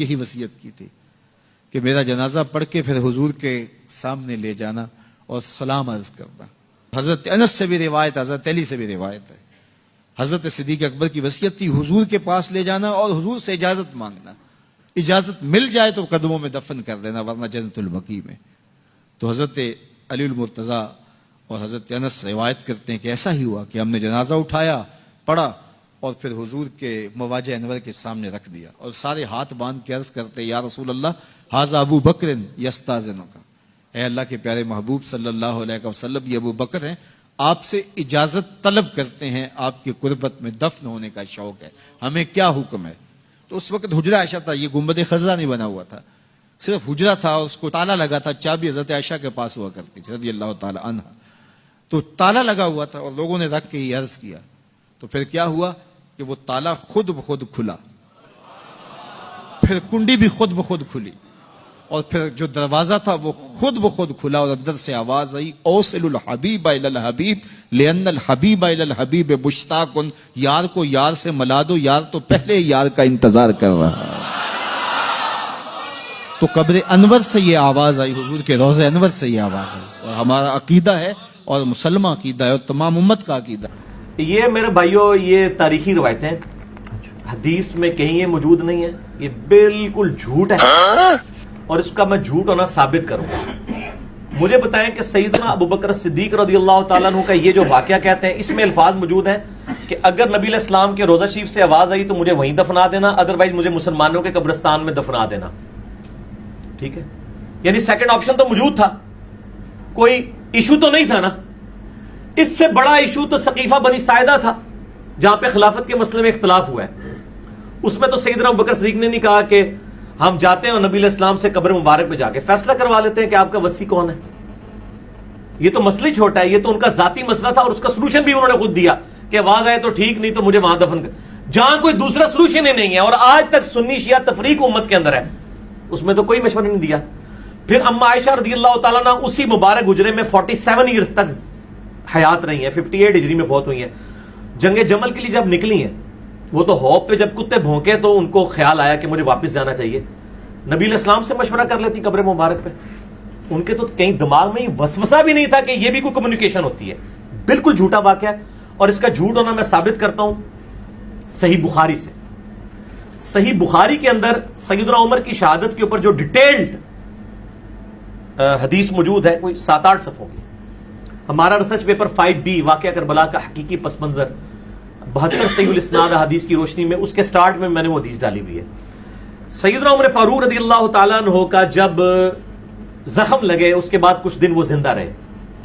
यही वसीयत की थी कि मेरा जनाजा पढ़ के फिर हुजूर के सामने ले जाना और सलाम अर्ज करना। हजरत अनस से भी रिवायत, हजरत अली से भी रिवायत है, हजरत सिद्दीक अकबर की वसीयत थी हुजूर के पास ले जाना और हुजूर से इजाजत मांगना। इजाजत मिल जाए तो कदमों में दफन कर देना, वरना जन्नतुल बकी में। तो हजरत अली मुर्तज़ा और हजरत अनस रिवायत करते हैं कि ऐसा ही हुआ कि हमने जनाजा उठाया, पढ़ा और फिर हुजूर के मवाजे अनवर के सामने रख दिया और सारे हाथ बांध के अर्ज करते, या रसूल अल्लाह हाजा अबू बकर यस्ताज़िनुका, ऐ अल्लाह के प्यारे महबूब सल्लल्लाहु अलैहि वसल्लम, ये अबू बकर हैं, आपसे इजाजत तलब करते हैं, आपकी कुर्बत में दफन होने का शौक है, हमें क्या हुक्म है। तो उस वक्त हुजरा आयशा था, ये गुंबद खज़रा नहीं बना हुआ था, सिर्फ हुजरा था, उसको ताला लगा था, चाबी हजरत आयशा के पास हुआ करती थी रज़ियल्लाहु ताला अन्हा। तो ताला लगा हुआ था और लोगों ने रख के ये अर्ज किया। तो फिर क्या हुआ कि वो ताला खुद ब खुद खुला, फिर कुंडी भी खुद ब खुद खुली और फिर जो दरवाजा था वो खुद ब खुद खुला और अंदर से आवाज आई, औसिलुल हबीब इलल हबीब लिअन्नल हबीब इलल हबीब मुश्ताकुन, यार को यार से मिला दो, यार तो पहले यार का इंतजार कर रहा है। तो कब्र अनवर से ये आवाज आई, हुजूर के रोज़े अनवर से ये आवाज आई। और हमारा अकीदा है और मुसलमान अकीदा है और तमाम उम्मत का अकीदा। ये मेरे भाइयों, ये तारीखी रवायतें हदीस में कहीं ये मौजूद नहीं है, ये बिल्कुल झूठ है और इसका मैं झूठ होना साबित करूंगा। मुझे बताएं कि सैयदना अबू बकर सिद्दीक रज़ियल्लाहु ताला अन्हु का ये जो वाकया कहते हैं, इसमें अल्फाज मौजूद हैं कि अगर नबी इस्लाम के रोजा शरीफ से आवाज आई तो मुझे वहीं दफना देना, अदरवाइज मुझे मुसलमानों के कब्रिस्तान में दफना देना। ठीक है, यानी सेकंड ऑप्शन तो मौजूद था, कोई इशू तो नहीं था ना। इससे बड़ा इशू तो सकीफा बनी साइदा था, जहां पे खिलाफत के मसले में इख्तिलाफ हुआ है। उसमें तो सैयदना अबू बकर सिद्दीक ने नहीं कहा कि हम जाते हैं और नबी इस्लाम से कब्र मुबारक में जाके फैसला करवा लेते हैं कि आपका वसी कौन है। ये तो मसला ही छोटा है, ये तो उनका जाती मसला था और उसका सलूशन भी उन्होंने खुद दिया कि आवाज आए तो ठीक, नहीं तो मुझे वहां दफन कर, जहां कोई दूसरा सलूशन ही नहीं है। और आज तक सुन्नी शिया तफरीक उम्मत के अंदर है, उसमें तो कोई मशवरा नहीं दिया। फिर अम्मा आयशा रज़ियल्लाहु ताला अन्हा उसी मुबारक गुजरे में 47 ईयर्स तक हयात रही है, 58 हिजरी में फौत हुई है। जंगे जमल के लिए जब निकली हैं, वो तो हौप पे जब कुत्ते भौंके तो उनको ख्याल आया कि मुझे वापस जाना चाहिए। नबी इस्लाम से मशवरा कर लेती कब्र मुबारक पे, उनके तो कहीं दिमाग में वसवसा भी नहीं था कि ये भी कोई कम्युनिकेशन होती है। बिल्कुल झूठा वाकया है और इसका झूठ होना मैं साबित करता हूं सही बुखारी से। सही बुखारी के अंदर सैयदना उमर की शहादत के ऊपर जो डिटेल्ड हदीस मौजूद है, कोई 7-8 सफ़ों की। हमारा रिसर्च पेपर 5B वाक़या करबला का हकीकी पस मंजर 72 सहीहुल इस्नाद हदीस की रोशनी में, उसके स्टार्ट में मैंने वो हदीस डाली हुई है। सैयदना उमर फारूक रज़ियल्लाहु ताला अन्हु का जब जख्म लगे उसके बाद कुछ दिन वो जिंदा रहे।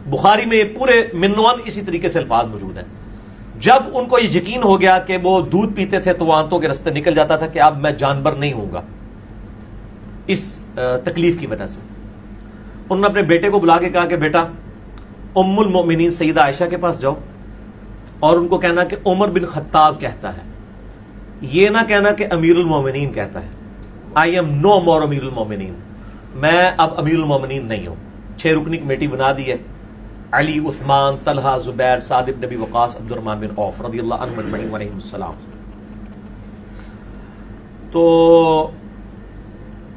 बुखारी में पूरे मिन्नवान इसी तरीके से अल्फाज मौजूद हैं। जब उनको ये यकीन हो गया कि वो दूध पीते थे तो आंतों के रास्ते निकल जाता था कि अब मैं जानवर नहीं होऊंगा, इस तकलीफ की वजह से उन्होंने अपने बेटे को बुला के कहा कि बेटा उम्मुल मोमिनीन सैयदा आयशा के पास जाओ और उनको कहना कि उमर बिन खत्ताब कहता है, ये ना कहना कि अमीरुल मोमिनीन कहता है। आई एम नो मोर अमीरुल मोमिनीन, मैं अब अमीरुल मोमिनीन नहीं हूं। 6 रुकनी कमेटी बना दी है, अली, उस्मान, तलहा, जुबैर, साद इब्न नबी वकास, अब्दुर्रहमान बिन औफ रज़ियल्लाहु अन्हुम अजमईन व अलैहिमुस्सलाम। तो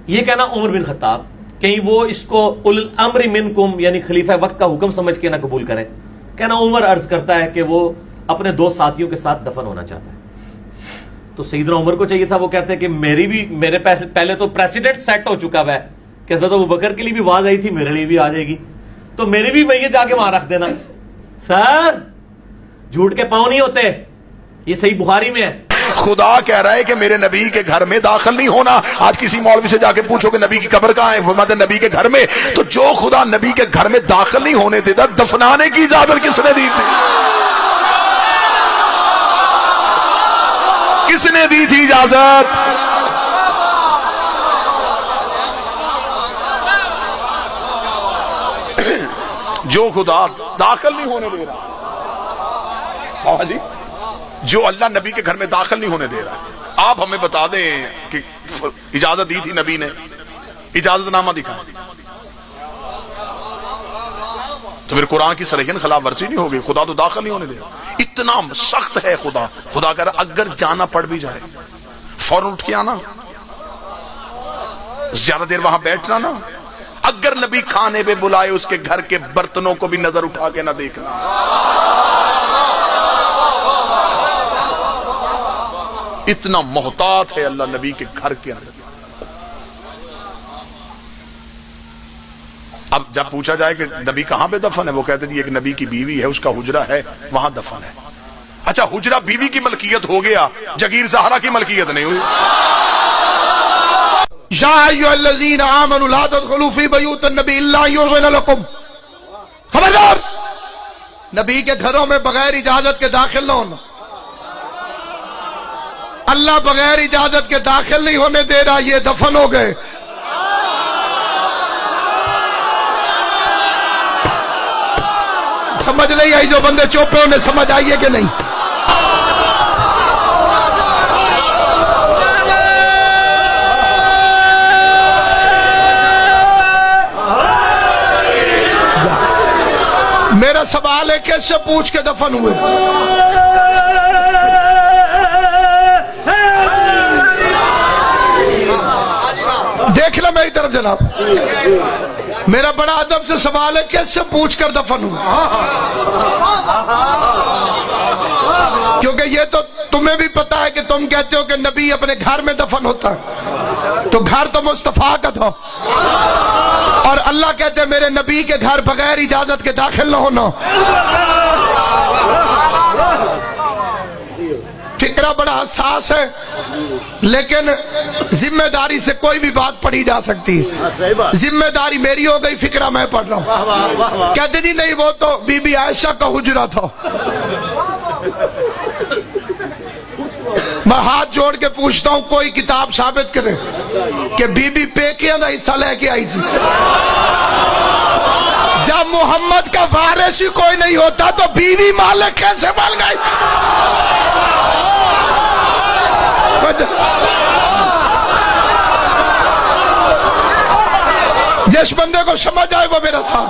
ये कहना उमर बिन खत्ताब, कहीं वो इसको उल अम्र मिनकुम यानी खलीफा वक्त का हुक्म समझ के ना कबूल करें। कहना उमर अर्ज करता है कि वो अपने 2 साथियों के साथ दफन होना चाहता है। तो सैयदना उमर को चाहिए था, वो कहते हैं कि मेरे पैसे पहले तो प्रेसिडेंट सेट हो चुका है, कैसा तो अबू बकर के लिए भी आवाज आई थी, मेरे लिए भी आ जाएगी, तो मेरी भी भैया जाके वहां रख देना। सर झूठ के पांव नहीं होते, ये सही बुखारी में है। खुदा कह रहा है कि मेरे नबी के घर में दाखिल नहीं होना। आज किसी मौलवी से जाके पूछो कि नबी की कब्र कहां है, फरमाते नबी के घर में। तो जो खुदा नबी के घर में दाखिल नहीं होने देता, दफनाने की इजाजत किसने दी थी? किसने दी थी इजाजत? जो खुदा दाखिल नहीं होने दे रहा, बाबा जी, जो अल्लाह नबी के घर में दाखिल नहीं होने दे रहा है, आप हमें बता दें कि इजाजत दी थी नबी ने, इजाजतनामा दिखाएं तो फिर कुरान की सरीहन खिलाफ वर्जी नहीं होगी। खुदा तो दाखिल नहीं होने दे रहा, इतना सख्त है खुदा। खुदा कह रहा अगर जाना पड़ भी जाए फौरन उठ के आना, ज्यादा देर वहां बैठना ना। अगर नबी खाने पे बुलाए उसके घर के बर्तनों को भी नजर उठा के ना देखना। इतना मोहतात है अल्लाह नबी के घर के अंदर। अब जब पूछा जाए कि नबी कहां पे दफन है, वो कहते जी एक नबी की बीवी है, उसका हुजरा है, वहां दफन है। अच्छा, हुजरा बीवी की मलकियत हो गया, जगीर ज़हरा की मलकियत नहीं हुई। या अय्युहल्लज़ीना आमनू ला तदखुलू फी बुयूतिन नबी इल्ला युज़िन लकुम। खबरदार, नबी के घरों में बगैर इजाजत के दाखिल न होना। अल्लाह बगैर इजाजत के दाखिल नहीं होने दे रहा, ये दफन हो गए। समझ नहीं आई? जो बंदे चुप है उन्हें समझ आई है कि नहीं? मेरा सवाल है, कैसे पूछ के दफन हुए? देख लो मेरी तरफ जनाब, मेरा बड़ा अदब से सवाल है, कैसे पूछ कर दफन हुए? क्योंकि ये तो तुम्हें भी पता है कि तुम कहते हो कि नबी अपने घर में दफन होता है, तो घर तो मुस्तफा का था, और अल्लाह कहते हैं मेरे नबी के घर बगैर इजाजत के दाखिल न होना। फिक्रा बड़ा हसास है, लेकिन जिम्मेदारी से कोई भी बात पढ़ी जा सकती है। जिम्मेदारी मेरी हो गई, फिक्रा मैं पढ़ रहा हूं। कहते जी नहीं, वो तो बीबी आयशा का हुजरा था। मैं हाथ जोड़ के पूछता हूं, कोई किताब साबित करे कि बीबी पेकियां का हिस्सा लेके आई थी। जब मोहम्मद का वारिस ही कोई नहीं होता तो बीवी मालिक कैसे बन गई? जिस बंदे को समझ आए वो मेरा साथ।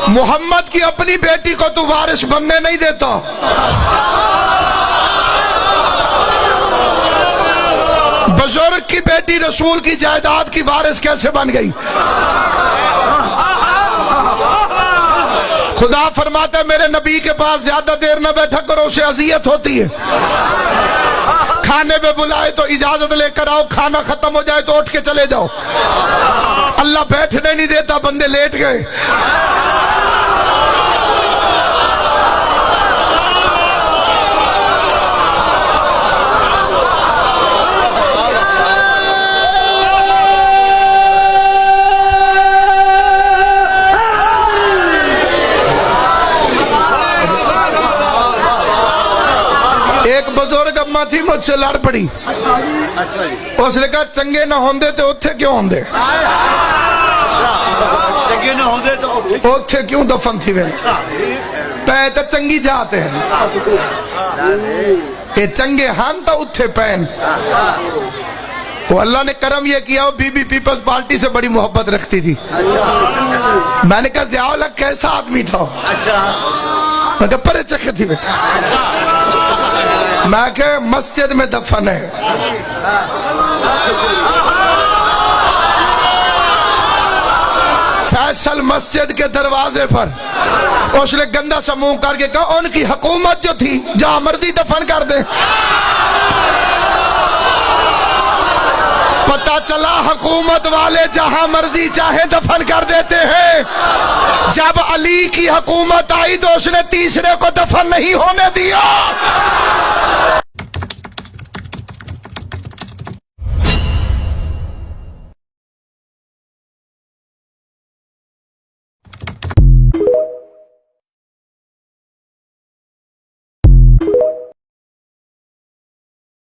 मोहम्मद की अपनी बेटी को तू वारिस बनने नहीं देता। बुजुर्ग की बेटी रसूल की जायदाद की वारिस कैसे बन गई? खुदा फरमाता है मेरे नबी के पास ज्यादा देर न बैठा करो, उसे अजियत होती है। खाने पे बुलाए तो इजाजत लेकर आओ, खाना खत्म हो जाए तो उठ के चले जाओ। अल्लाह बैठने नहीं देता, बंदे लेट गए। एक बुजुर्ग अम्मा थी, मुझसे लड़ पड़ी। उसने कहा चंगे ना होंदे तो उत्थे क्यों होंदे? चंगे ना होंदे तो उत्थे क्यों दफन थी? वे पै तो चंगी जाते हैं, ये चंगे हन तो उत्थे पैन। वो अल्लाह ने करम ये किया, वो बीबी पीपल्स पार्टी से बड़ी मोहब्बत रखती थी। मैंने कहा ज़ियाउल हक कैसा आदमी था? मैं कहा परे चखे थी। मैं कहा मस्जिद में दफन है। फैसल मस्जिद के दरवाजे पर उसने गंदा सा मुंह करके कहा उनकी हुकूमत जो थी जहां मर्जी दफन कर दे। पता चला हुकूमत वाले जहां मर्जी चाहे दफन कर देते हैं। जब अली की हुकूमत आई तो उसने तीसरे को दफन नहीं होने दिया।